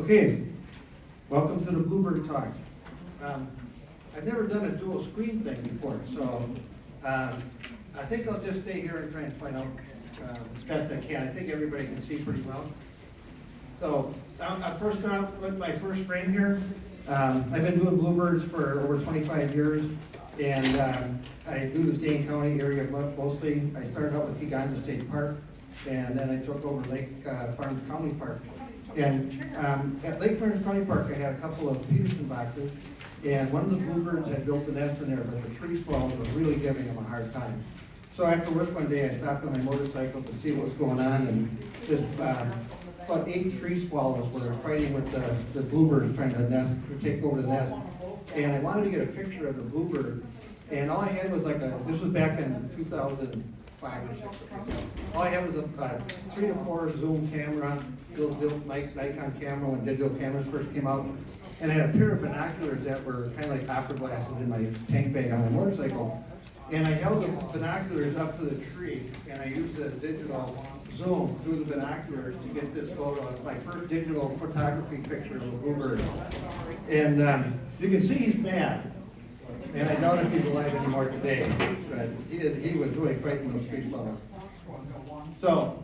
Okay, welcome to the Bluebird Talk. I've never done a dual screen thing before, so I think I'll just stay here and try and point out as best I can. I think everybody can see pretty well. So I'm first going out with my first frame here. I've been doing Bluebirds for over 25 years, and I do the Dane County area mostly. I started out with Garden State Park, and then I took over Lake Farms County Park. And at Lake Farms County Park, I had a couple of Peterson boxes, and one of the Bluebirds had built a nest in there, but the tree swallows were really giving them a hard time. So after work one day, I stopped on my motorcycle to see what was going on, and just about 8 tree swallows were fighting with the Bluebirds trying to take over the nest. And I wanted to get a picture of the Bluebird, and all I had was this was back in 2005 or 6. All I had was a 3 to 4 zoom camera, built Nikon camera when digital cameras first came out, and I had a pair of binoculars that were kind of like opera glasses in my tank bag on my motorcycle. And I held the binoculars up to the tree, and I used the digital zoom through the binoculars to get this photo. It's my first digital photography picture of a Bluebird. And you can see he's mad. And I doubt if he's alive anymore today. But he was really fighting those tree swallows. So,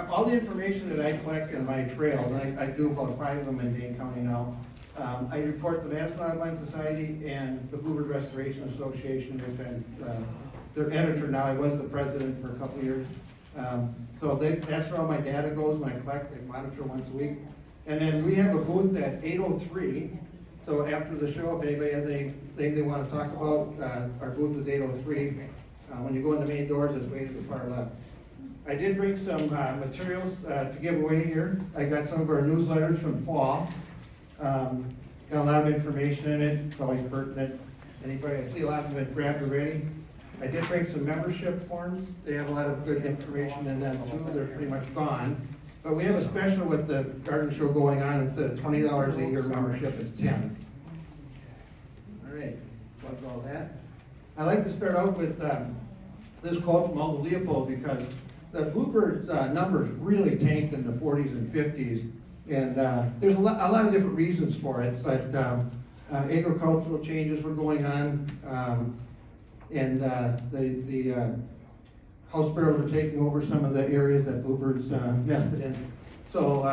all the information that I collect in my trails, and I do about 5 of them in Dane County now, I report to Madison Audubon Society and the Bluebird Restoration Association, which I'm their editor now. I was the president for a couple of years. So that's where all my data goes when I collect. I monitor once a week. And then we have a booth at 803. So after the show, if anybody has anything they want to talk about, our booth is 803. When you go in the main doors, it's way to the far left. I did bring some materials to give away here. I got some of our newsletters from fall. Got a lot of information in it. It's always pertinent. Anybody, I see a lot of them have grabbed already. I did bring some membership forms. They have a lot of good information in them too. They're pretty much gone. But we have a special with the garden show going on. Instead of $20 a year membership, it's $10. All right, plug all that. I like to start out with this quote from Aldo Leopold, because the Bluebirds numbers really tanked in the 40s and 50s. And there's a lot of different reasons for it, but agricultural changes were going on, and the house sparrows were taking over some of the areas that Bluebirds nested in. So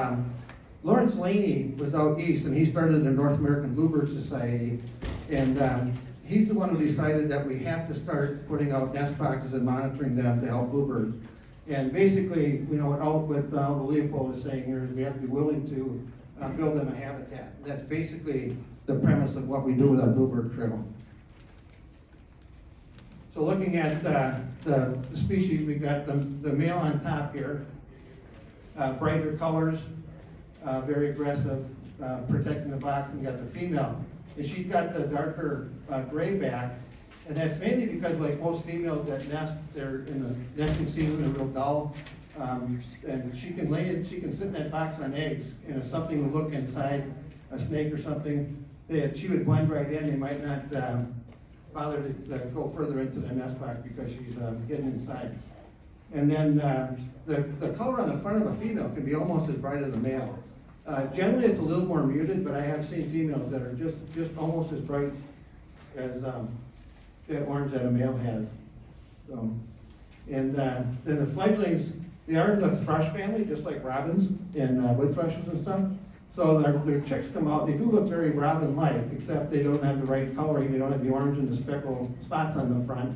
Lawrence Laney was out east, and he started the North American Bluebird Society, and he's the one who decided that we have to start putting out nest boxes and monitoring them to help Bluebirds. And basically, you know, what Aldo Leopold is saying here is we have to be willing to build them a habitat. And that's basically the premise of what we do with our Bluebird trail. So looking at the species, we got the male on top here, brighter colors, very aggressive, protecting the box, and you got the female. And she's got the darker gray back. And that's mainly because, like most females that nest, they're in the nesting season, they're real dull. And she can sit in that box on eggs, and if something would look inside, a snake or something, she would blend right in. They might not bother to go further into the nest box because she's getting inside. And then the color on the front of a female can be almost as bright as a male. Generally, it's a little more muted, but I have seen females that are just almost as bright as that orange that a male has. So, and then the fledglings, they are in the thrush family, just like robins and wood thrushes and stuff. So their chicks come out, they do look very robin-like, except they don't have the right coloring. They don't have the orange and the speckled spots on the front.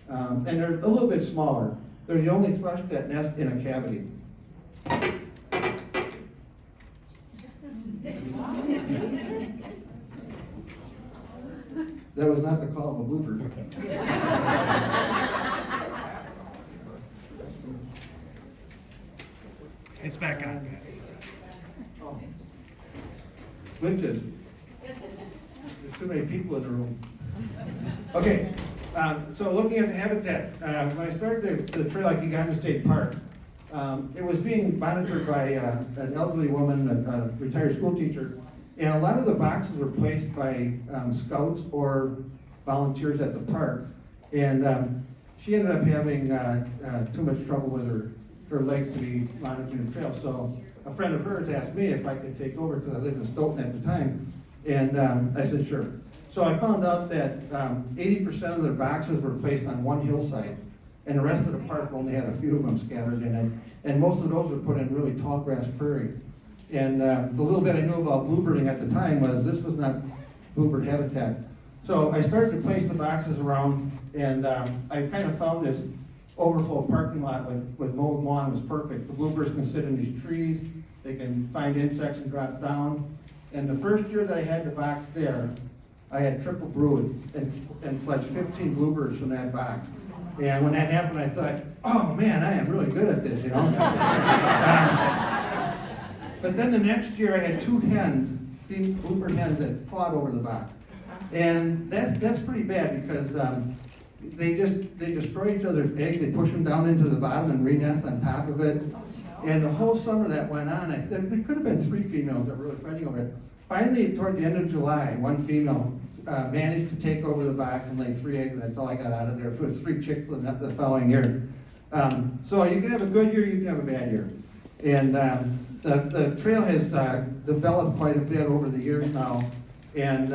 And they're a little bit smaller. They're the only thrush that nest in a cavity. That was not the call of a Bluebird. It's back on. Oh. Glitches. There's too many people in the room. Okay, so looking at the habitat, when I started the trail at Garden State Park, it was being monitored by an elderly woman, a retired school teacher, and a lot of the boxes were placed by scouts or volunteers at the park, and she ended up having too much trouble with her legs to be monitoring the trail. So a friend of hers asked me if I could take over because I lived in Stoughton at the time, and I said sure. So I found out that 80% of their boxes were placed on one hillside, and the rest of the park only had a few of them scattered in it, and most of those were put in really tall grass prairie. And the little bit I knew about bluebirding at the time was this was not bluebird habitat. So I started to place the boxes around, and I kind of found this overflow parking lot with mowed lawn was perfect. The bluebirds can sit in these trees, they can find insects and drop down. And the first year that I had the box there, I had triple brood and fledged 15 bluebirds from that box. And when that happened, I thought, oh man, I am really good at this, you know. But then the next year I had 2 hens, bluebird hens that fought over the box. And that's pretty bad because they destroy each other's eggs, they push them down into the bottom and re-nest on top of it. And the whole summer that went on, there could have been 3 females that were really fighting over it. Finally, toward the end of July, one female managed to take over the box and lay 3 eggs, and that's all I got out of there. It was 3 chicks the following year. So you can have a good year, you can have a bad year. And the trail has developed quite a bit over the years now. And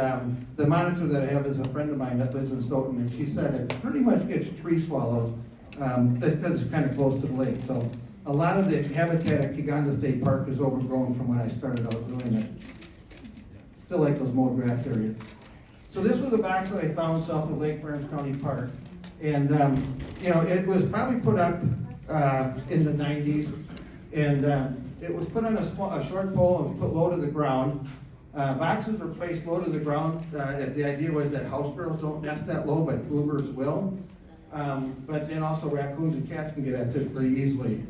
the monitor that I have is a friend of mine that lives in Stoughton, and she said it pretty much gets tree swallows because it's kind of close to the lake. So a lot of the habitat at Keganda State Park is overgrown from when I started out doing it. Still like those mowed grass areas. So this was a box that I found south of Lake Burns County Park. And you know, it was probably put up in the 90s. And it was put on a short pole and was put low to the ground. Boxes were placed low to the ground. The idea was that house sparrows don't nest that low, but bluebirds will. But then also raccoons and cats can get at it pretty easily.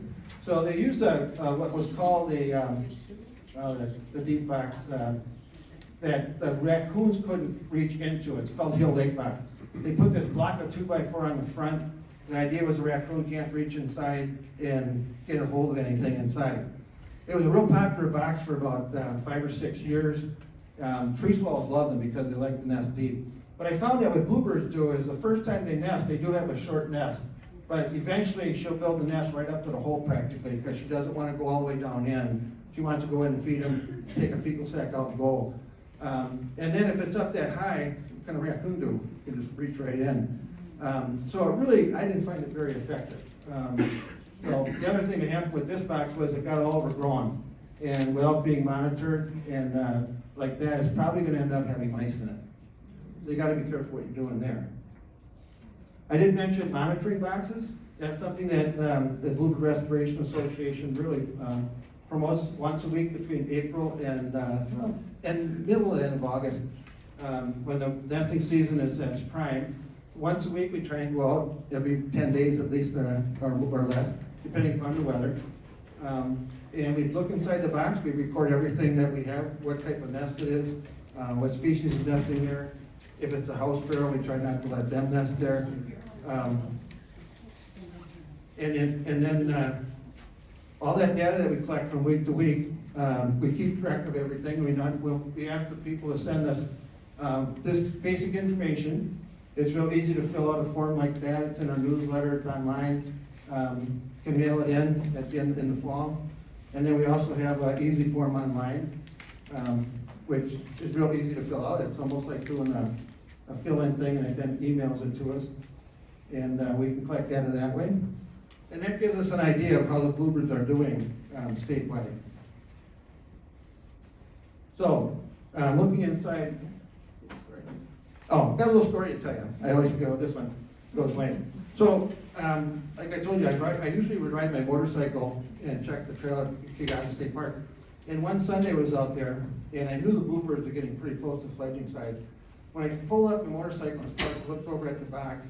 So they used what was called the deep box that the raccoons couldn't reach into. It's called Hill Lake box. They put this block of 2x4 on the front. The idea was the raccoon can't reach inside and get a hold of anything inside. It was a real popular box for about 5 or 6 years. Tree swallows love them because they like to nest deep. But I found that what bluebirds do is the first time they nest, they do have a short nest. But eventually she'll build the nest right up to the hole practically because she doesn't want to go all the way down in. She wants to go in and feed them, take a fecal sac out and go. And then if it's up that high, what can a raccoon do? You can just reach right in. So it really, I didn't find it very effective. So the other thing that happened with this box was it got all overgrown. And without being monitored and like that, it's probably going to end up having mice in it. So you got to be careful what you're doing there. I did mention monitoring boxes. That's something that the Bluebird Restoration Association really promotes once a week between April and middle and end of August, when the nesting season is at its prime. Once a week we try and go out every 10 days at least or less, depending upon the weather. And we look inside the box, we record everything that we have, what type of nest it is, what species is nesting there. If it's a house sparrow, we try not to let them nest there. And then all that data that we collect from week to week, we keep track of everything. We ask the people to send us this basic information. It's real easy to fill out a form like that. It's in our newsletter, it's online. Can mail it in at the end in the fall. And then we also have an easy form online, which is real easy to fill out. It's almost like doing a fill-in thing, and it then emails it to us. And we can collect data that way. And that gives us an idea of how the bluebirds are doing statewide. So, looking inside, got a little story to tell you. I always forget this one goes lame. So, like I told you, I usually would ride my motorcycle and check the trail at Keganda State Park. And one Sunday I was out there, and I knew the bluebirds were getting pretty close to fledging size. When I pulled up the motorcycle and looked over at the box,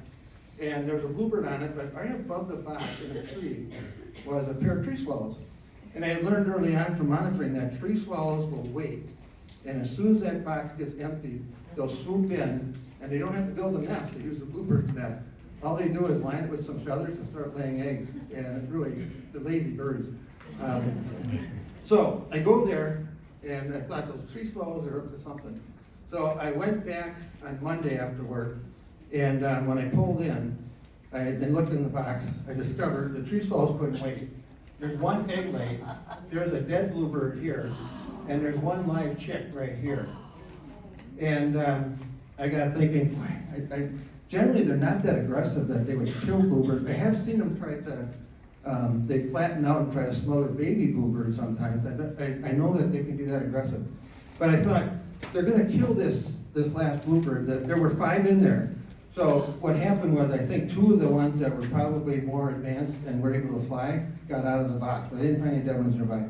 and there was a bluebird on it, but right above the box in a tree was a pair of tree swallows. And I had learned early on from monitoring that tree swallows will wait. And as soon as that box gets empty, they'll swoop in, and they don't have to build a nest. They use the bluebird's nest. All they do is line it with some feathers and start laying eggs. And really, they're lazy birds. So I go there, and I thought those tree swallows are up to something. So I went back on Monday after work, and when I pulled in, and looked in the box, I discovered the tree swallows couldn't wait. There's one egg laid, there's a dead bluebird here, and there's one live chick right here. And I got thinking, boy, generally they're not that aggressive that they would kill bluebirds. I have seen them try to, they flatten out and try to smother baby bluebirds sometimes. I know that they can be that aggressive. But I thought, they're gonna kill this last bluebird. There were 5 in there. So what happened was, I think 2 of the ones that were probably more advanced and were able to fly got out of the box. I didn't find any dead ones nearby.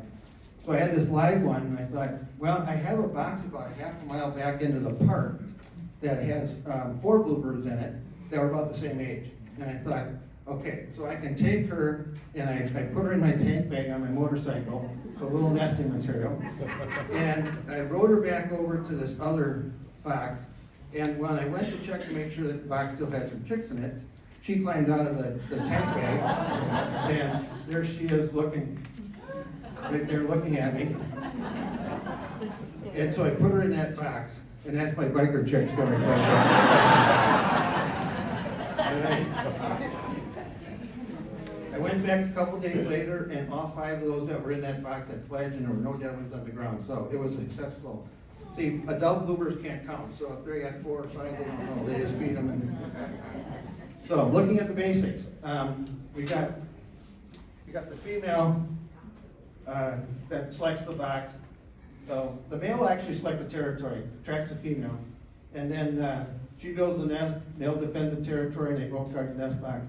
So I had this live one, and I thought, well, I have a box about half a mile back into the park that has 4 bluebirds in it that were about the same age. And I thought, okay, so I can take her, and I put her in my tank bag on my motorcycle, a little nesting material, and I rode her back over to this other box. And when I went to check to make sure that the box still had some chicks in it, she climbed out of the tank bag, and there she is looking, right there looking at me. And so I put her in that box, and that's my biker chick story. I went back a couple days later, and all 5 of those that were in that box had fledged, and there were no dead ones on the ground, so it was successful. See, adult bluebirds can't count, so if they got 4 or 5, they don't know, they just feed them. So, looking at the basics, we got the female that selects the box. So, the male will actually select the territory, attracts the female, and then she builds the nest, male defends the territory, and they both try the nest box.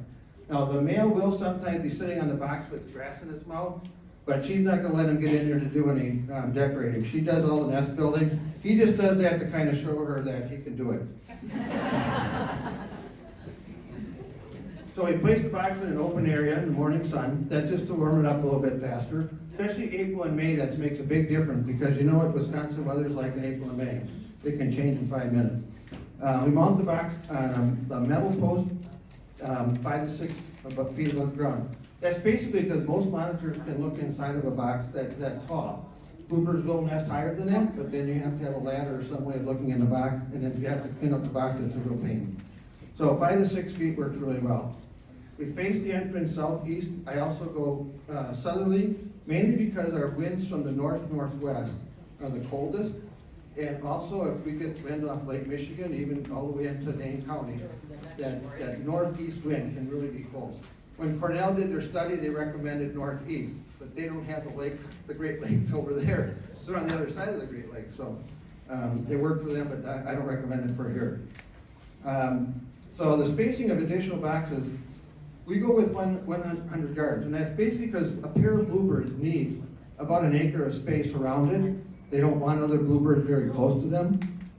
Now, the male will sometimes be sitting on the box with grass in its mouth, but she's not gonna let him get in there to do any decorating. She does all the nest building. He just does that to kind of show her that he can do it. So we place the box in an open area in the morning sun. That's just to warm it up a little bit faster. Especially April and May, that makes a big difference, because you know what Wisconsin weather's like in April and May. It can change in 5 minutes. We mount the box on a metal post, 5 to 6 feet above the ground. That's basically because most monitors can look inside of a box that's that tall. Bluebirds will nest higher than that, but then you have to have a ladder or some way of looking in the box, and then you have to clean up the box. It's a real pain. So 5 to 6 feet works really well. We face the entrance southeast. I also go southerly, mainly because our winds from the north-northwest are the coldest. And also, if we get wind off Lake Michigan, even all the way into Dane County, that northeast wind can really be cold. When Cornell did their study, they recommended northeast, but they don't have the Great Lakes over there. They're on the other side of the Great Lakes, so it worked for them, but I don't recommend it for here. So the spacing of additional boxes, we go with 100 yards, and that's basically because a pair of bluebirds needs about an acre of space around it. They don't want other bluebirds very close to them,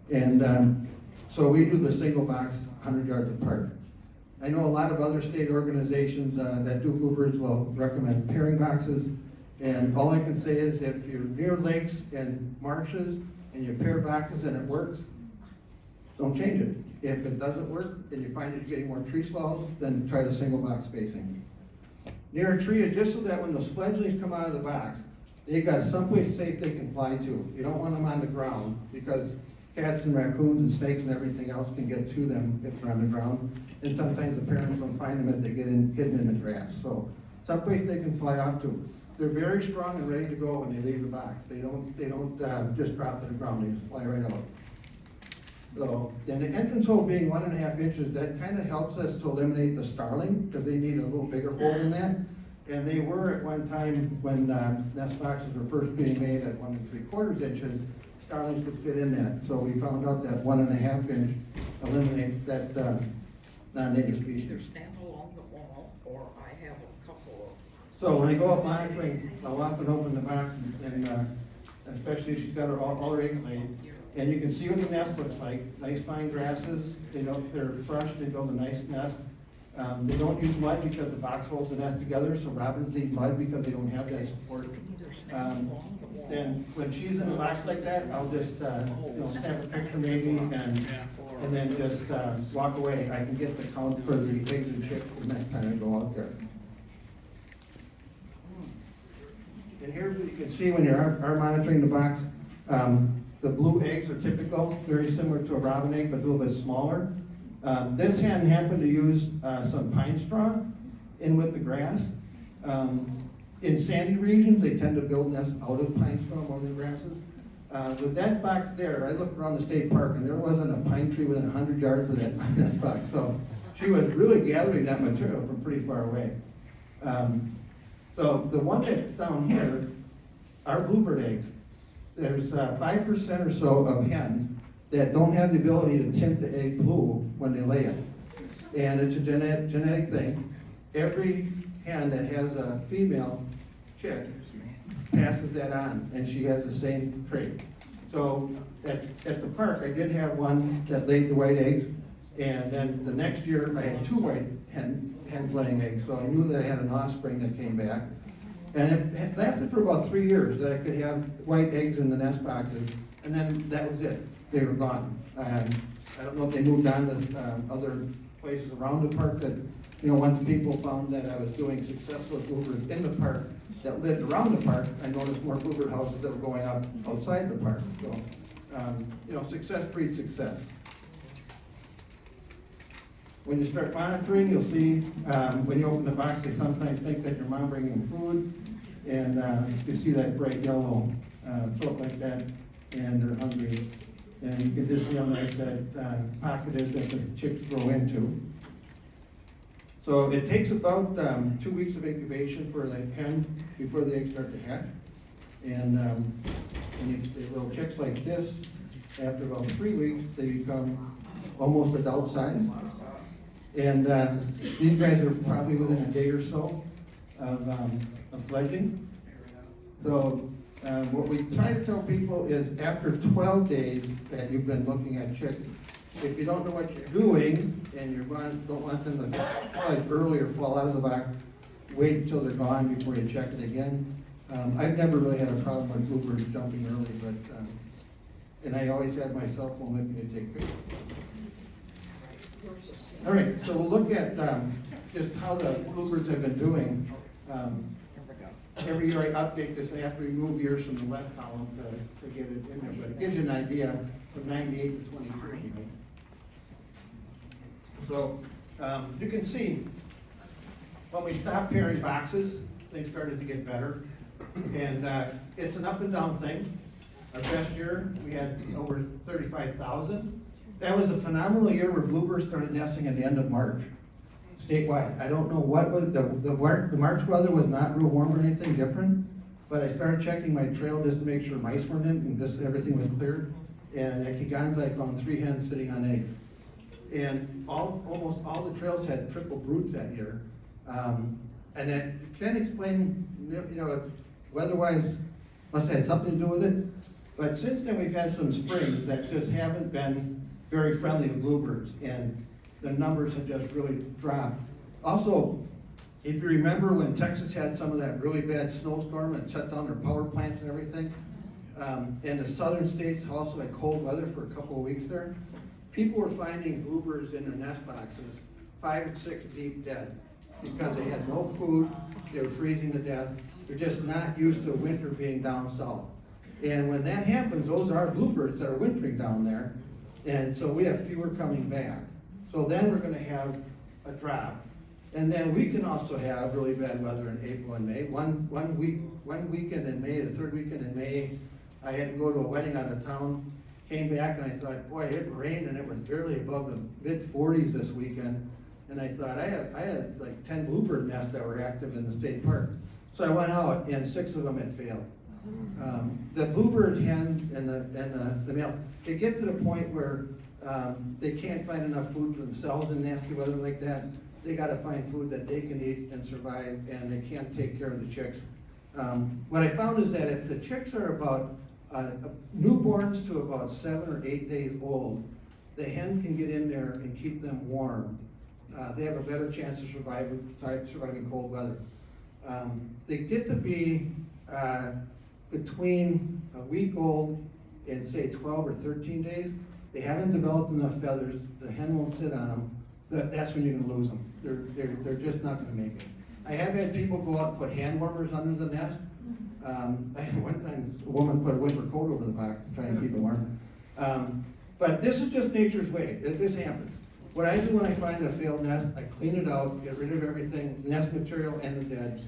and so we do the single box 100 yards apart. I know a lot of other state organizations that do bluebirds will recommend pairing boxes, and all I can say is if you're near lakes and marshes and you pair boxes and it works, don't change it. If it doesn't work and you find you're getting more tree swallows, then try the single box spacing. Near a tree is just so that when those fledglings come out of the box, they've got someplace safe they can fly to. You don't want them on the ground, because cats and raccoons and snakes and everything else can get to them if they're on the ground. And sometimes the parents don't find them if they get hidden in the grass. So someplace they can fly off to. They're very strong and ready to go when they leave the box. They don't just drop to the ground, they just fly right out. So, and the entrance hole being 1.5 inches, that kind of helps us to eliminate the starling, because they need a little bigger hole than that. And they were at one time, when nest boxes were first being made, at 1 3/4 inches, starlings could fit in that. So we found out that 1.5 inch eliminates that non-native species. Stand along the wall, or I have a couple of. So when I go out monitoring, I'll often open the box, and especially if she's got all her eggs laid, and you can see what the nest looks like. Nice fine grasses, they're fresh, they build a nice nest. They don't use mud because the box holds the nest together, so robins need mud because they don't have that support. And when she's in a box like that, I'll just snap a picture maybe, and then just walk away. I can get the count for the eggs and chicks the next time I go out there. And here's what you can see when you are monitoring the box. The blue eggs are typical, very similar to a robin egg, but a little bit smaller. This hen happened to use some pine straw in with the grass. in sandy regions, they tend to build nests out of pine straw more than grasses. With that box there, I looked around the state park and there wasn't a pine tree within 100 yards of that nest box. So she was really gathering that material from pretty far away. So the one that's down here are bluebird eggs. There's 5% or so of hens that don't have the ability to tint the egg blue when they lay it. And it's a genetic thing. Every hen that has a female chick passes that on, and she has the same trait. So at the park, I did have one that laid the white eggs, and then the next year I had 2 white hens laying eggs, so I knew that I had an offspring that came back. And it lasted for about 3 years that I could have white eggs in the nest boxes, and then that was it. They were gone. And I don't know if they moved on to other places around the park that, once people found that I was doing successful with bluebirds in the park that lived around the park, I noticed more bluebird houses that were going up outside the park. So, success breeds success. When you start monitoring, you'll see when you open the box, they sometimes think that your mom bringing food, and you see that bright yellow throat like that, and they're hungry. And you can just see how nice that pocket is that the chicks grow into. So it takes about 2 weeks of incubation for the hen before the eggs start to hatch. And the little chicks like this, after about 3 weeks, they become almost adult size. And these guys are probably within a day or so of fledging. So what we try to tell people is after 12 days that you've been looking at chicks, if you don't know what you're doing and you don't want them to fly early or fall out of the box, wait until they're gone before you check it again. I've never really had a problem with bluebirds jumping early, but and I always had my cell phone with me to take pictures. All right, so we'll look at just how the bluebirds have been doing. Every year I update this, I have to remove years from the left column to get it in there, but it gives you an idea from 98 to 23. Right? So you can see when we stopped pairing boxes, things started to get better. And it's an up and down thing. Our best year, we had over 35,000. That was a phenomenal year where bluebirds started nesting at the end of March, statewide. I don't know what was, the March weather was not real warm or anything different, but I started checking my trail just to make sure mice weren't in and just everything was cleared. And at Kegonsa, I found 3 hens sitting on eggs. And almost all the trails had triple broods that year. And I can't explain, weather-wise, must have had something to do with it. But since then, we've had some springs that just haven't been very friendly to bluebirds, and the numbers have just really dropped. Also, if you remember when Texas had some of that really bad snowstorm and shut down their power plants and everything, and the southern states also had cold weather for a couple of weeks there, people were finding bluebirds in their nest boxes 5 and 6 deep dead because they had no food, they were freezing to death, they're just not used to winter being down south. And when that happens, those are bluebirds that are wintering down there, and so we have fewer coming back. So then we're going to have a drop. And then we can also have really bad weather in April and May. One weekend in May, the 3rd weekend in May, I had to go to a wedding out of town, came back and I thought, boy, it rained and it was barely above the mid-40s this weekend. And I thought, I had like 10 bluebird nests that were active in the state park. So I went out and 6 of them had failed. The bluebird hen and the male, they get to the point where they can't find enough food for themselves in nasty weather like that. They got to find food that they can eat and survive, and they can't take care of the chicks. What I found is that if the chicks are about newborns to about 7 or 8 days old, the hen can get in there and keep them warm. They have a better chance of surviving cold weather. They get to be between a week old and say 12 or 13 days. They haven't developed enough feathers. The hen won't sit on them. That's when you're going to lose them. They're just not going to make it. I have had people go out and put hand warmers under the nest. One time a woman put a winter coat over the box to try and keep it warm. But this is just nature's way. This happens. What I do when I find a failed nest, I clean it out, get rid of everything, nest material and the dead,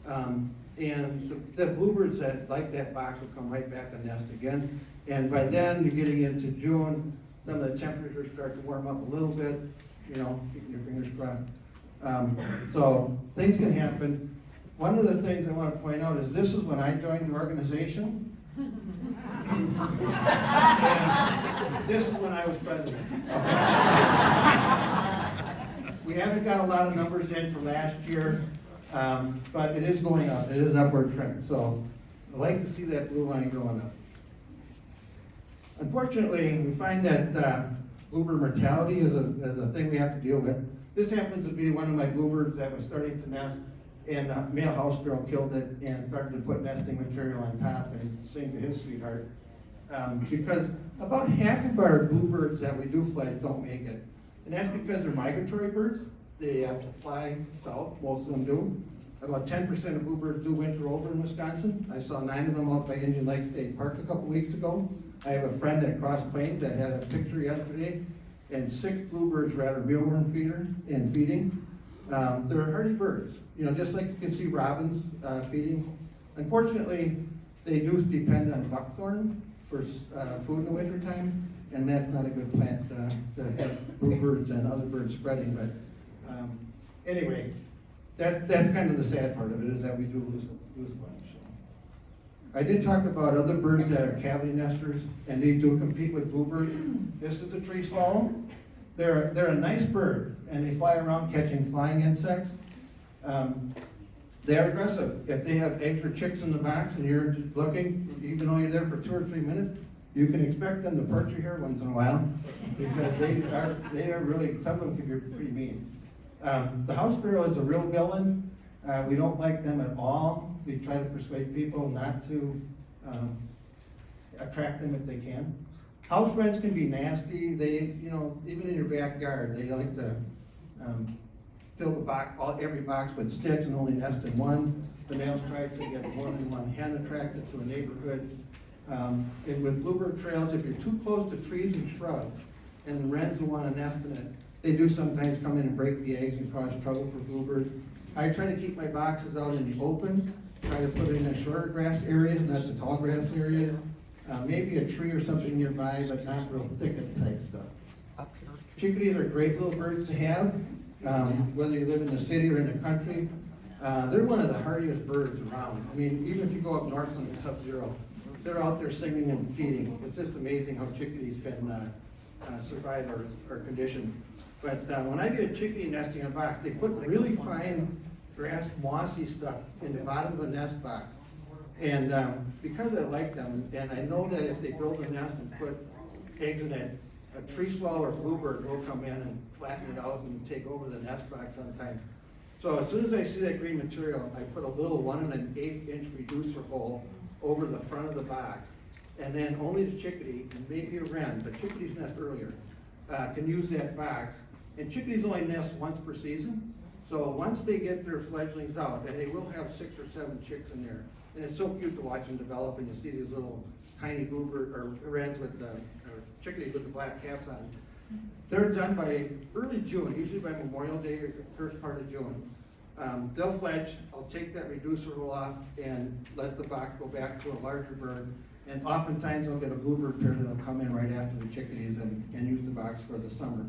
And the bluebirds that like that box will come right back and nest again. And by then, you're getting into June, some of the temperatures start to warm up a little bit, you know, keeping your fingers crossed. So things can happen. One of the things I want to point out is this is when I joined the organization. And this is when I was president. We haven't got a lot of numbers in for last year, but it is going up. It is an upward trend. So I like to see that blue line going up. Unfortunately, we find that bluebird mortality is a thing we have to deal with. This happens to be one of my bluebirds that was starting to nest, and a male house sparrow killed it and started to put nesting material on top and sing to his sweetheart. Because about half of our bluebirds that we do fledge don't make it. And that's because they're migratory birds. They have to fly south, most of them do. About 10% of bluebirds do winter over in Wisconsin. I saw 9 of them out by Indian Lake State Park a couple weeks ago. I have a friend at Cross Plains that had a picture yesterday, and 6 bluebirds were at a mealworm feeder and feeding. They're hardy birds, you know, just like you can see robins feeding. Unfortunately, they do depend on buckthorn for food in the wintertime, and that's not a good plant to have bluebirds and other birds spreading. But anyway, that's kind of the sad part of it, is that we do lose a bunch. So. I did talk about other birds that are cavity nesters, and they do compete with bluebirds. This is the tree swallow. They're a nice bird, and they fly around catching flying insects. They're aggressive. If they have eggs or chicks in the box and you're just looking, even though you're there for 2 or 3 minutes, you can expect them to perch you here once in a while, because they are really, some of them can be pretty mean. The house sparrow is a real villain. We don't like them at all. We try to persuade people not to attract them if they can. House wrens can be nasty. They, you know, even in your backyard, they like to fill the box, every box with sticks and only nest in one. The males try to get more than one hen attracted to a neighborhood. And with bluebird trails, if you're too close to trees and shrubs, and wrens will want to nest in it, they do sometimes come in and break the eggs and cause trouble for bluebirds. I try to keep my boxes out in the open, try to put it in the shorter grass areas, not the tall grass areas. Maybe a tree or something nearby, but not real thicket type stuff. Chickadees are great little birds to have, whether you live in the city or in the country. They're one of the hardiest birds around. I mean, even if you go up north when it's sub-zero, they're out there singing and feeding. It's just amazing how chickadees can survive our conditions. But when I get a chickadee nesting in a box, they put really fine grass, mossy stuff in the bottom of a nest box. And because I like them, and I know that if they build a nest and put eggs in it, a tree swallow or bluebird will come in and flatten it out and take over the nest box sometimes. So as soon as I see that green material, I put a little 1 1/8 inch reducer hole over the front of the box. And then only the chickadee, and maybe a wren, but chickadees nest earlier, can use that box. And chickadees only nest once per season. So once they get their fledglings out, and they will have 6 or 7 chicks in there, and it's so cute to watch them develop, and you see these little tiny bluebird or wrens with or chickadees with the black caps on. They're done by early June, usually by Memorial Day or first part of June. They'll fledge. I'll take that reducer hole off and let the box go back to a larger bird. And oftentimes I'll get a bluebird pair that'll come in right after the chickadees and use the box for the summer.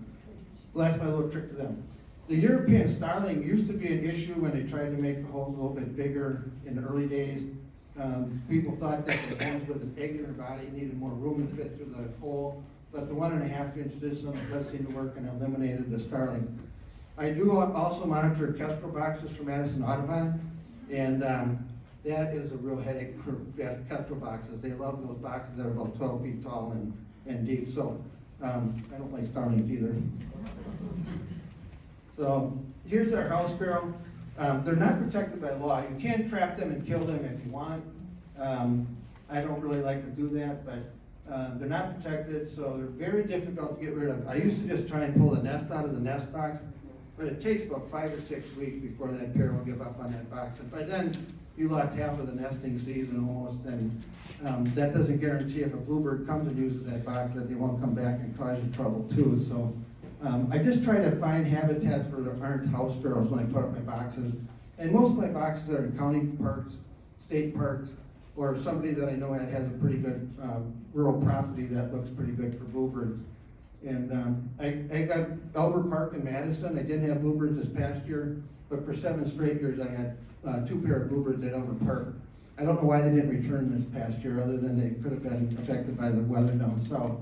So that's my little trick to them. The European starling used to be an issue when they tried to make the holes a little bit bigger in the early days. People thought that the hens with an egg in their body needed more room to fit through the hole, but the 1 1/2 inch does seem to work and eliminated the starling. I do also monitor kestrel boxes for Madison Audubon, and that is a real headache for kestrel boxes. They love those boxes that are about 12 feet tall and deep, so I don't like starlings either. So here's our house sparrow. They're not protected by law. You can trap them and kill them if you want. I don't really like to do that, but they're not protected, so they're very difficult to get rid of. I used to just try and pull the nest out of the nest box, but it takes about 5 or 6 weeks before that pair will give up on that box. And by then, you lost half of the nesting season almost, and that doesn't guarantee if a bluebird comes and uses that box that they won't come back and cause you trouble too. So I just try to find habitats where there aren't house sparrows when I put up my boxes. And most of my boxes are in county parks, state parks, or somebody that I know that has a pretty good rural property that looks pretty good for bluebirds. And I got Albert Park in Madison. I didn't have bluebirds this past year, but for 7 straight years I had 2 pair of bluebirds at Albert Park. I don't know why they didn't return this past year, other than they could have been affected by the weather down south.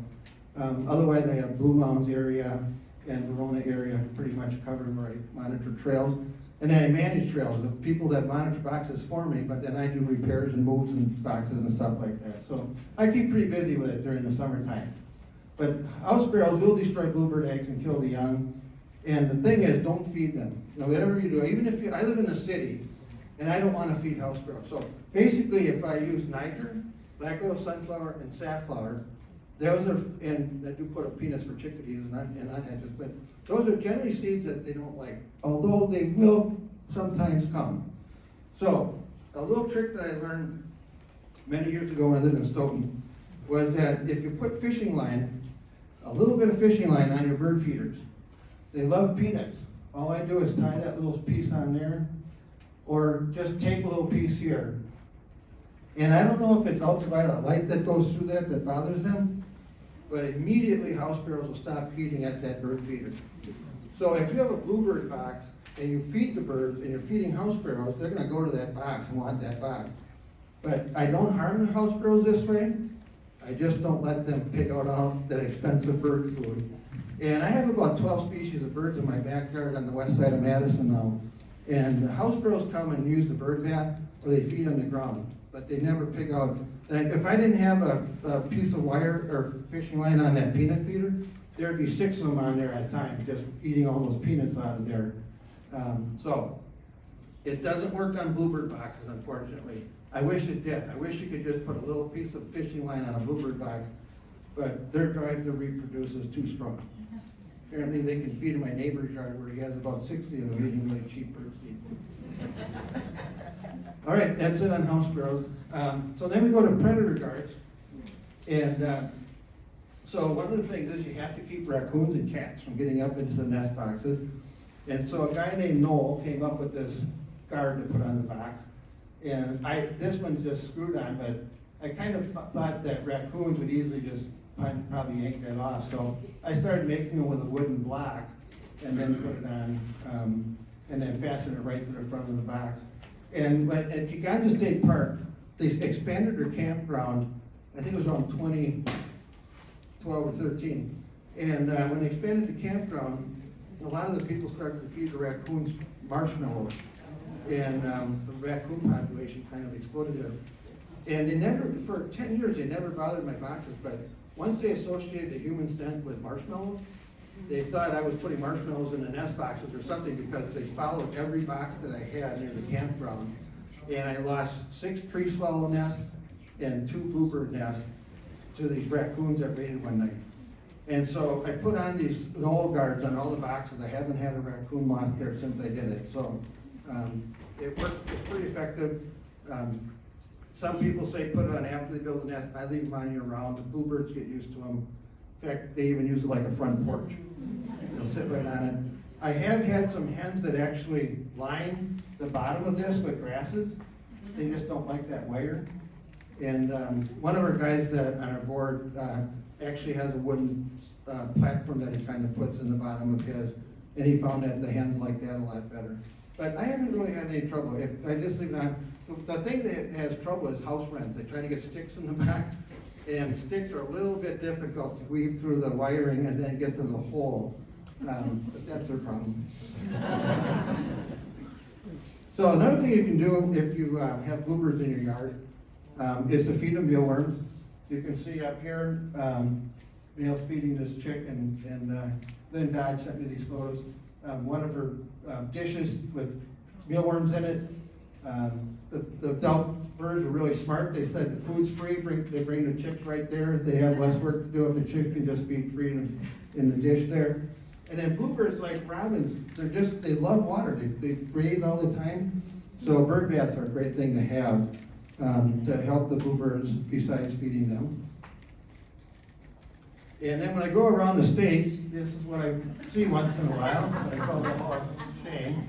Otherwise, I have Blue Mounds area and Verona area pretty much covered where I monitor trails. And then I manage trails. The people that monitor boxes for me, but then I do repairs and moves and boxes and stuff like that. So I keep pretty busy with it during the summertime. But house sparrows will destroy bluebird eggs and kill the young. And the thing is, don't feed them. You know, whatever you do, even if I live in the city, and I don't want to feed house sparrows. So basically, if I use niger, black oil sunflower, and safflower, those are, and I do put up peanuts for chickadees and nuthatches, but those are generally seeds that they don't like, although they will sometimes come. So a little trick that I learned many years ago when I lived in Stoughton was that if you put fishing line, a little bit of fishing line on your bird feeders, they love peanuts. All I do is tie that little piece on there, or just tape a little piece here. And I don't know if it's ultraviolet light that goes through that bothers them, but immediately house sparrows will stop feeding at that bird feeder. So if you have a bluebird box and you feed the birds and you're feeding house sparrows, they're gonna go to that box and want that box. But I don't harm the house sparrows this way. I just don't let them pick out all that expensive bird food. And I have about 12 species of birds in my backyard on the west side of Madison now. And the house sparrows come and use the bird bath, or they feed on the ground, but they never pick out. Like if I didn't have a piece of wire or fishing line on that peanut feeder, there'd be 6 of them on there at a time, just eating all those peanuts out of there. So it doesn't work on bluebird boxes, unfortunately. I wish it did. I wish you could just put a little piece of fishing line on a bluebird box, but their drive to reproduce is too strong. Apparently they can feed in my neighbor's yard where he has about 60 of them eating really cheap bird seed. All right, that's it on house sparrows. So then we go to predator guards. And so one of the things is you have to keep raccoons and cats from getting up into the nest boxes. And so a guy named Noel came up with this guard to put on the box. And this one's just screwed on, but I kind of thought that raccoons would easily just probably yank that off. So I started making them with a wooden block and then put it on, and then fasten it right to the front of the box. And at Uganda State Park, they expanded their campground, I think it was around 2012 or 13. And when they expanded the campground, a lot of the people started to feed the raccoons marshmallows. And the raccoon population kind of exploded there. And they never, for 10 years, they never bothered my boxes, but once they associated the human scent with marshmallows, they thought I was putting marshmallows in the nest boxes or something, because they followed every box that I had near the campground. And I lost 6 tree swallow nests and 2 bluebird nests to these raccoons that raided one night. And so I put on these Noel guards on all the boxes. I haven't had a raccoon moth there since I did it. So it worked, it's pretty effective. Some people say put it on after they build a nest. I leave them on year round. The bluebirds get used to them. In fact, they even use it like a front porch. They'll sit right on it. I have had some hens that actually line the bottom of this with grasses. They just don't like that wire. And one of our guys that on our board actually has a wooden platform that he kind of puts in the bottom of his, and he found that the hens like that a lot better. But I haven't really had any trouble. If I just leave it on. The thing that has trouble is house wrens. They try to get sticks in the back, and sticks are a little bit difficult to weave through the wiring and then get to the hole. But that's their problem. So another thing you can do if you have bluebirds in your yard is to feed them mealworms. You can see up here, male's feeding this chick, and Lynn Dodge sent me these photos. One of her dishes with mealworms in it. The adult birds are really smart. They said the food's free. They bring the chicks right there. They have less work to do if the chicks can just feed free in the dish there. And then bluebirds, like robins, they love water. They breathe all the time. So bird baths are a great thing to have to help the bluebirds besides feeding them. And then when I go around the state, this is what I see once in a while, what I call the Hall of Shame.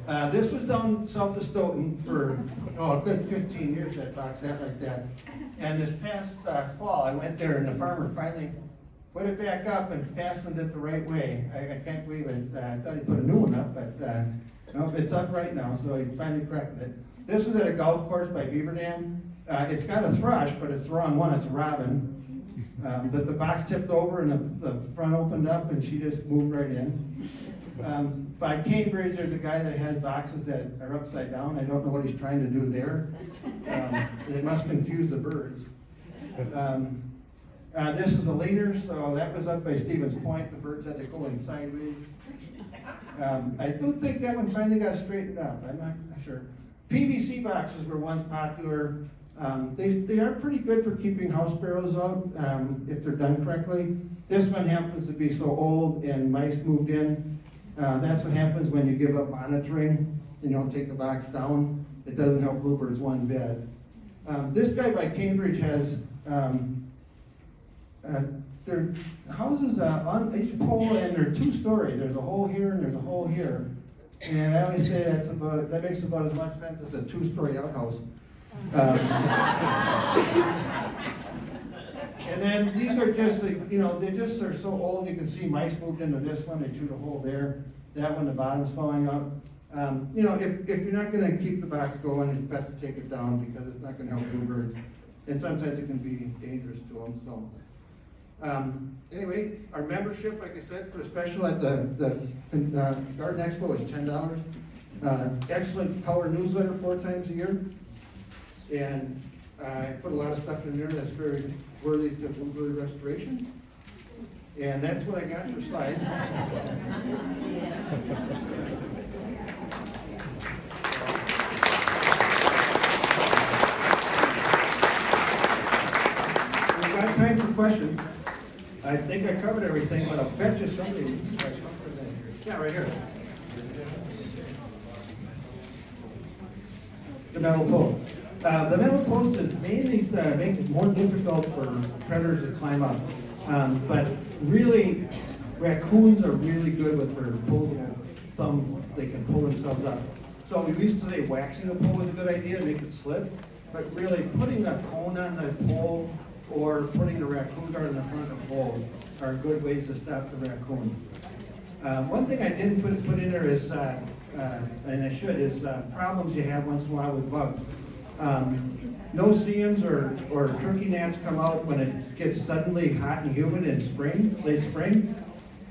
This was down south of Stoughton for, a good 15 years, that box sat like that. And this past fall, I went there and the farmer finally put it back up and fastened it the right way. I can't believe it. I thought he put a new one up, but no, it's up right now, so he finally corrected it. This was at a golf course by Beaver Dam. It's got a thrush, but it's the wrong one, it's a robin. But the box tipped over and the front opened up and she just moved right in. By Cambridge, there's a guy that has boxes that are upside down. I don't know what he's trying to do there. It must confuse the birds. This is a leaner, so that was up by Stevens Point. The birds had to go in sideways. I do think that one finally got straightened up. I'm not sure. PVC boxes were once popular. They are pretty good for keeping house sparrows out if they're done correctly. This one happens to be so old and mice moved in. That's what happens when you give up monitoring and you don't take the box down. It doesn't help bluebirds one bit. This guy by Cambridge has their houses on each pole, and they're 2-story. There's a hole here and there's a hole here. And I always say that makes about as much sense as a 2-story outhouse. And then these are just, they're so old, you can see mice moved into this one, they chewed a hole there. That one, the bottom's falling out. If you're not gonna keep the box going, it's best to take it down because it's not gonna help bluebirds. And sometimes it can be dangerous to them, so. Anyway, our membership, like I said, for a special at the Garden Expo is $10. Excellent color newsletter 4 times a year. And I put a lot of stuff in there that's very worthy to bluebird restoration. And that's what I got for slides. We've got time for questions. I think I covered everything, but I'll bet you somebody has something in here. Yeah, right here. The metal post. The metal post is mainly to make it more difficult for predators to climb up. But really, raccoons are really good with their pullable thumb. They can pull themselves up. So we used to say waxing a pole was a good idea to make it slip. But really, putting a cone on the pole or putting a raccoon guard in the front of the pole are good ways to stop the raccoon. One thing I didn't put in there is, and I should, is problems you have once in a while with bugs. No-see-ums or turkey gnats come out when it gets suddenly hot and humid in spring, late spring,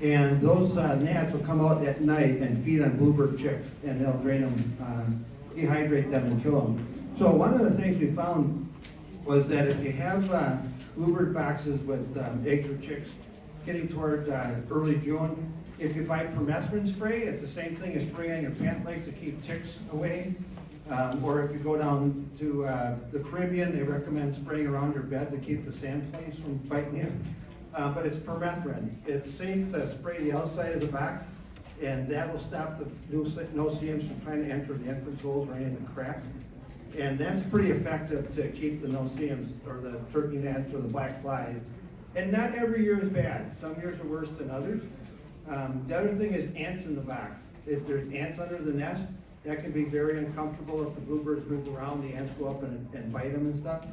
and those gnats will come out at night and feed on bluebird chicks, and they'll drain them, dehydrate them, and kill them. So one of the things we found was that if you have bluebird boxes with eggs or chicks getting toward early June, if you buy permethrin spray, it's the same thing as spray on your pant leg to keep ticks away. Or if you go down to the Caribbean, they recommend spraying around your bed to keep the sand fleas from biting you. But it's permethrin. It's safe to spray the outside of the back, and that will stop the no-see-ums from trying to enter the entrance holes or any of the cracks. And that's pretty effective to keep the no-see-ums or the turkey gnats or the black flies. And not every year is bad. Some years are worse than others. The other thing is ants in the box. If there's ants under the nest, that can be very uncomfortable if the bluebirds move around, the ants go up and bite them and stuff.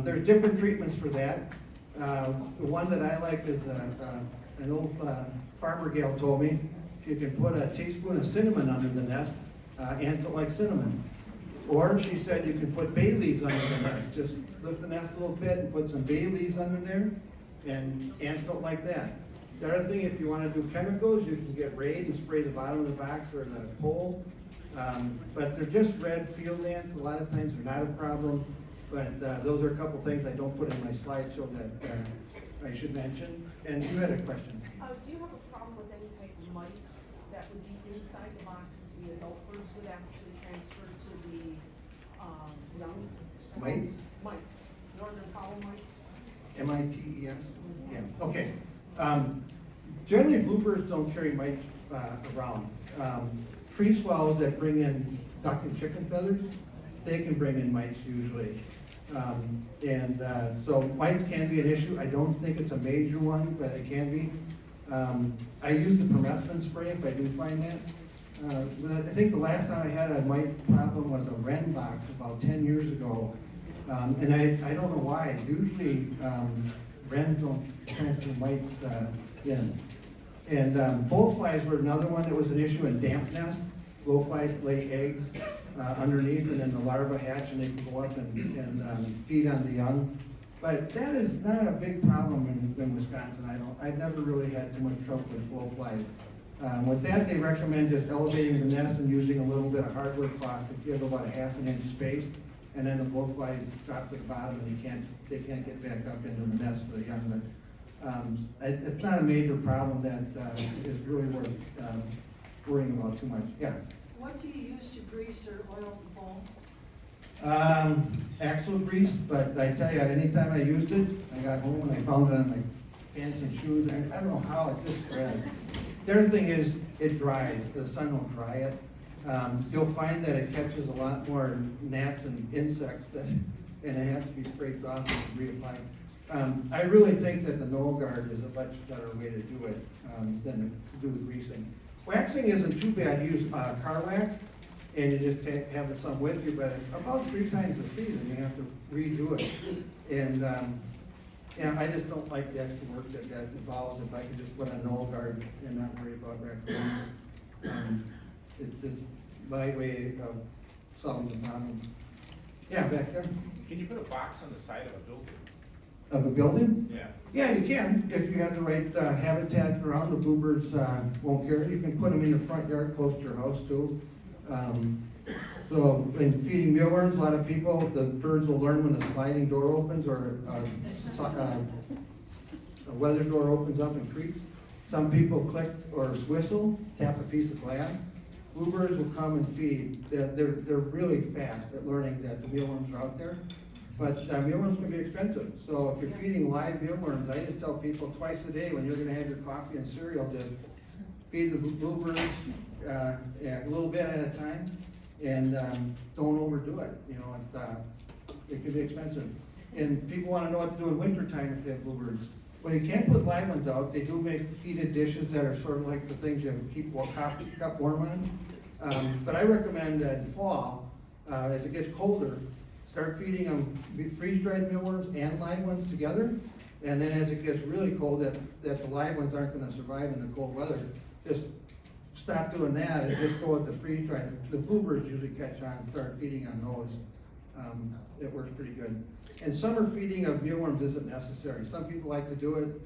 There's different treatments for that. The one that I like is an old farmer gal told me, you can put a teaspoon of cinnamon under the nest. Ants don't like cinnamon. Or she said you can put bay leaves under the nest. Just lift the nest a little bit and put some bay leaves under there, and ants don't like that. The other thing, if you want to do chemicals, you can get Raid and spray the bottom of the box or the pole. But they're just red field ants. A lot of times they're not a problem. But those are a couple things I don't put in my slideshow that I should mention. And you had a question. Do you have a problem with any type of mites that would be inside the box? The adult birds would actually transfer to the young? Mites? Mites. Northern fowl mites? M-I-T-E-S? Yeah, okay. Generally, bluebirds don't carry mites around. Tree swallows that bring in duck and chicken feathers, they can bring in mites usually. So mites can be an issue. I don't think it's a major one, but it can be. I use the permethrin spray if I do find that. I think the last time I had a mite problem was a wren box about 10 years ago. And I don't know why. Usually wrens don't transfer mites in. And blowflies were another one that was an issue in damp nests. Blowflies lay eggs underneath, and then the larvae hatch, and they can go up and feed on the young. But that is not a big problem in Wisconsin. I've never really had too much trouble with blowflies. With that, they recommend just elevating the nest and using a little bit of hardwood cloth to give about a 1/2 inch space, and then the blowflies drop to the bottom, and they can't get back up into the nest for the young. But it's not a major problem that is really worth worrying about too much. Yeah. What do you use to grease or oil the bowl? Axle grease, but I tell you, anytime I used it, I got home and I found it on my pants and shoes. I don't know how it just spread. The other thing is, it dries. The sun will dry it. You'll find that it catches a lot more gnats and insects and it has to be scraped off and reapplied. I really think that the Knoll Guard is a much better way to do it than to do the greasing. Waxing isn't too bad. You use car wax, and you just have some with you, but about 3 times a season you have to redo it. And I just don't like the extra work that involves. If I could just put a Knoll Guard and not worry about raccoons. It's just my way of solving the problem. Yeah, back there. Can you put a box on the side of a building? Of a building? Yeah. Yeah, you can, if you have the right habitat around. The bluebirds won't care. You can put them in the front yard close to your house too. So in feeding mealworms, a lot of people, the birds will learn when a sliding door opens or a weather door opens up and creaks. Some people click or whistle, tap a piece of glass. Bluebirds will come and feed. They're really fast at learning that the mealworms are out there. But mealworms can be expensive. So if you're feeding live mealworms, I just tell people twice a day when you're gonna have your coffee and cereal, just feed the bluebirds a little bit at a time, and don't overdo it. You know, it can be expensive. And people wanna know what to do in wintertime if they have bluebirds. Well, you can't put live ones out. They do make heated dishes that are sort of like the things you keep coffee cup warm on. But I recommend that in fall, as it gets colder, start feeding them freeze-dried mealworms and live ones together. And then as it gets really cold, that the live ones aren't gonna survive in the cold weather, just stop doing that and just go with the freeze-dried. The bluebirds usually catch on and start feeding on those. It works pretty good. And summer feeding of mealworms isn't necessary. Some people like to do it.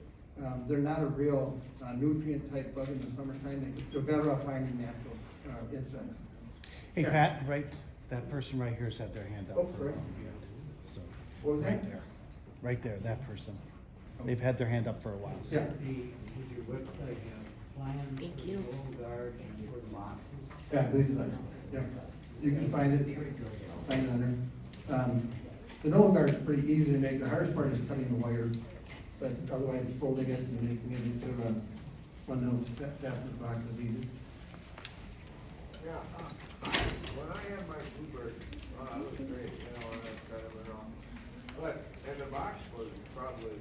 They're not a real nutrient type bug in the summertime. They're better off finding natural insects. Hey, Yeah. Pat, right, that person right here's had their hand up. Oh, for a sorry. while, yeah. So, What was right that? there, right there, that person. They've had their hand up for a while. So. Yeah. Would your website have plans for the Knoll Guard and for the boxes? Yeah, I believe that. Yeah. You can find it on there. The Knoll Guard is pretty easy to make. The hardest part is cutting the wire, but otherwise folding it and making it into one of those fastened boxes is easy. Yeah, when I had my Bluebird, it was great, you know, and that kind of went off. And the box was probably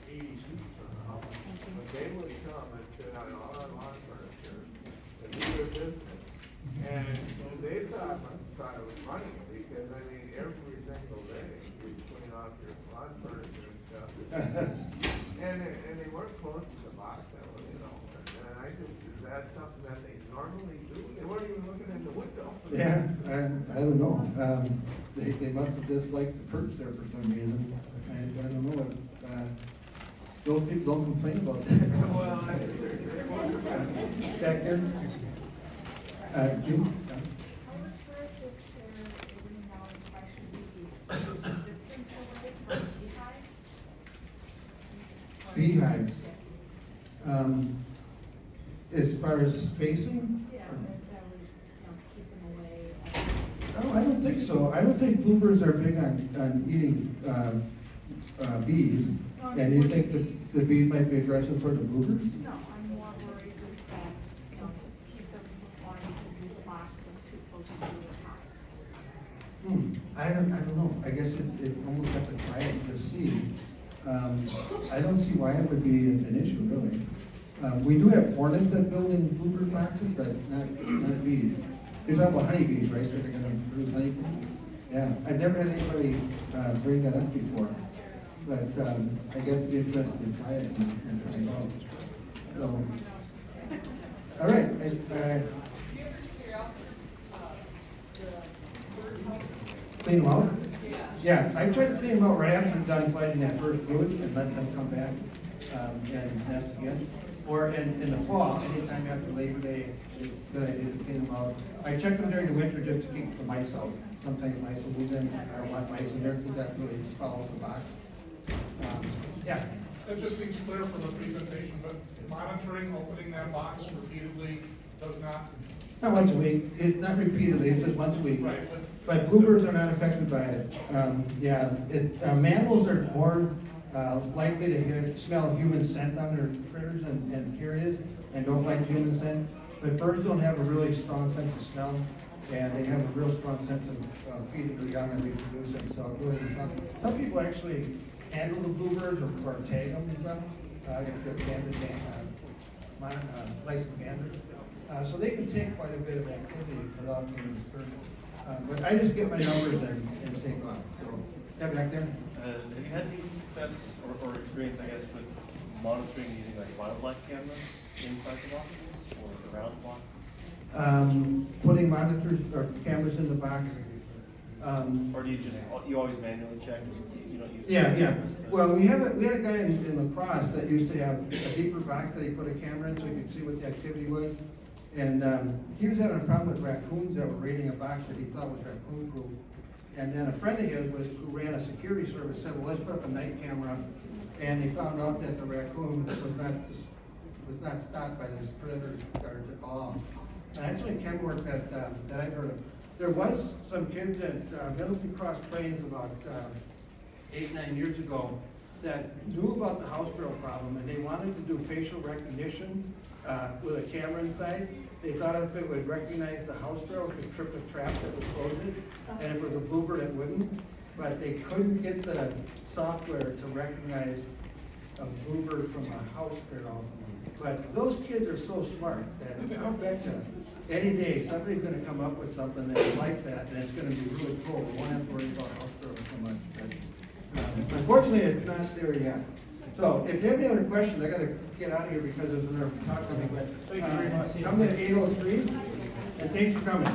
80 feet from the house. But they would come and sit on all our lawn furniture and do their business. And they thought it was funny, because I mean, every single day, you'd clean off your lawn furniture and stuff. And they weren't close to the box, you know, and I just, is that something that they normally do? They weren't even looking in the window. Yeah, I don't know. They must have disliked the perch there for some reason. I don't know. Those people don't complain about that. Well, Back there? Jim? I was curious if there is any knowledge if I should be social distance away from beehives? Beehives. Yes. As far as spacing? Yeah, that would, keep them away. No, I don't think so. I don't think bluebirds are big on eating bees. And you think that the bees might be aggressive toward the bluebirds? No, I'm more worried is that, keep them wanting to use the box that's too close to the hives. I don't know. I guess it almost have to try it to see. I don't see why it would be an issue, really. We do have hornets that build in Bluebird boxes, but not bees. You're talking about honeybees, right, so they're gonna produce honey? Yeah, I've never had anybody, bring that up before, but, I guess it'd be interesting to try it and try it out. So, all right, clean them out? Yeah, I try to clean them out right after I'm done fighting that first brood and let them come back, and nest again. Or in the fall, anytime after Labor Day, it's a good idea to clean them out. I check them during the winter just to keep the mice out. Sometimes mice will move in, I don't want mice in there, because that really follows the box. Yeah. That just seems clear from the presentation, but monitoring, opening that box repeatedly does not. Not once a week, it's not repeatedly, it's just once a week. Right. But bluebirds are not affected by it. Mammals are more likely to smell human scent on their critters and carriers, and don't like human scent. But birds don't have a really strong sense of smell, and they have a real strong sense of feeding their young and reproducing, so it really is something. Some people actually handle the bluebirds or tag them and stuff, if they're licensed banders. So they can take quite a bit of activity without being disturbed. But I just get my numbers and take off. So, yeah, back there. Have you had any success or experience, I guess, with monitoring using like wildlife cameras inside the boxes or around the box? Putting monitors or cameras in the box. Or do you always manually check? You don't use Yeah. cameras to- Well, we had a guy in La Crosse that used to have a deeper box that he put a camera in so he could see what the activity was. And he was having a problem with raccoons that were raiding a box that he thought was raccoon proof. And then a friend of his who ran a security service said, well, let's put up a night camera. And he found out that the raccoon was not stopped by this predator guards at all. And actually, camera work that I've heard of. There was some kids at Middleton Cross Trains about 8-9 years ago that knew about the house sparrow problem, and they wanted to do facial recognition with a camera inside. They thought if it would recognize the house sparrow, it could trip a trap that would close it, and if it was a bluebird, it wouldn't. But they couldn't get the software to recognize a bluebird from a house sparrow. But those kids are so smart that I'll bet you any day somebody's gonna come up with something that's like that, and it's gonna be really cool. We won't have to worry about house sparrows so much. But, unfortunately, it's not there yet. So if you have any other questions, I gotta get out of here because there's another talk coming. But come to 8:03, and thanks for coming.